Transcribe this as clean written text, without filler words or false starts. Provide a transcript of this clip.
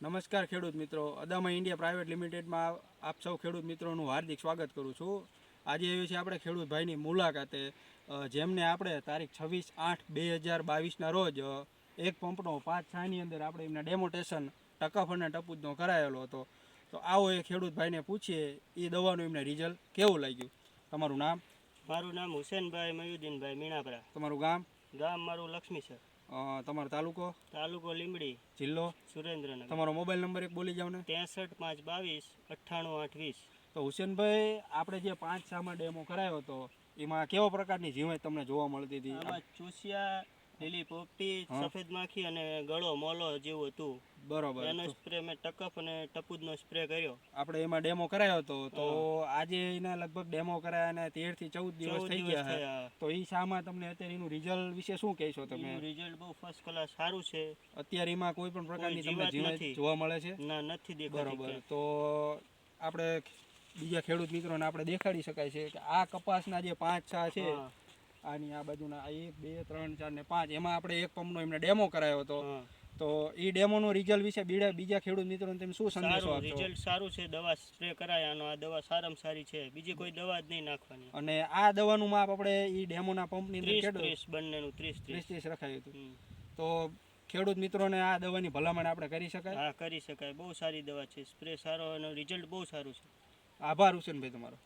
નમસ્કાર ખેડૂત મિત્રો, અદામા ઇન્ડિયા પ્રાઇવેટ લિમિટેડમાં આપ સૌ ખેડૂત મિત્રોનું હાર્દિક સ્વાગત કરું છું. આજે એવી છે આપણે ખેડૂત ભાઈની મુલાકાતે, જેમને આપણે તારીખ 26/8/2022ના રોજ એક પંપનો 5-6ની અંદર આપણે એમના ડેમોટેશન ટકાફ અને ટપુજનો કરાયેલો હતો. તો આવો એ ખેડૂત ભાઈને પૂછીએ એ દવાનું એમને રિઝલ્ટ કેવું લાગ્યું. તમારું નામ? મારું નામ હુસેનભાઈ મયુદ્દીનભાઈ મીણાપરા. તમારું ગામ? ગામ મારું લક્ષ્મીસર. તમારો તાલુકો? તાલુકો લીંબડી. જિલ્લો? સુરેન્દ્રનગર. તમારો મોબાઈલ નંબર એક બોલી જાવ ને. 63 5 22 98 8 20. તો હુસેનભાઈ, આપણે જે 5-6માં ડેમો કરાયો હતો એમાં કેવા પ્રકારની જીવાત તમને જોવા મળતી હતી? આમાં ચૂસિયા, લીલી પોપટી, સફેદ માખી અને ગળો મોલો જેવું હતું. બરોબર. એનો સ્પ્રે મેં ટકફ અને ટપુજનો સ્પ્રે કર્યો. આપણે એમાં ડેમો કરાયો હતો, તો આજે એના લગભગ ડેમો કરાયા અને 13 થી 14 દિવસ થઈ ગયા છે. તો એ શામાં તમને અત્યારે એનું રિઝલ્ટ વિશે શું કહેશો તમે? રિઝલ્ટ બહુ ફર્સ્ટ ક્લાસ સારું છે. અત્યારે એમાં કોઈ પણ પ્રકારની તમને જીવાત જોવા મળે છે? ના, નથી દેખાતી. બરોબર. તો આપણે બીજા ખેડૂત મિત્રોને આપણે દેખાડી શકાય છે કે આ કપાસના જે 5-6 છે, આની આ બાજુના 1 2 3 4 ને 5, એમાં આપણે એક પંપનો એમને ડેમો કરાયો હતો. તો એ ડેમોનો રિઝલ્ટ વિશે બીજા ખેડૂત મિત્રોને તમે શું સંદેશો આપશો? રિઝલ્ટ સારું છે. દવા સ્પ્રે કરાયાનો આ દવા સારામાં સારી છે. બીજી કોઈ દવા જ નહીં નાખવાની. અને આ દવાનું માપ આપણે એ ડેમોના પંપની અંદર 30 બંનેનું 30 રખાયું હતું. તો ખેડૂત મિત્રોને આ દવાની ભલામણ આપણે કરી શકાય? હા, કરી શકાય. બહુ સારી દવા છે. સ્પ્રે સારો અને રિઝલ્ટ બહુ સારું છે. આભાર હુસેનભાઈ તમારો.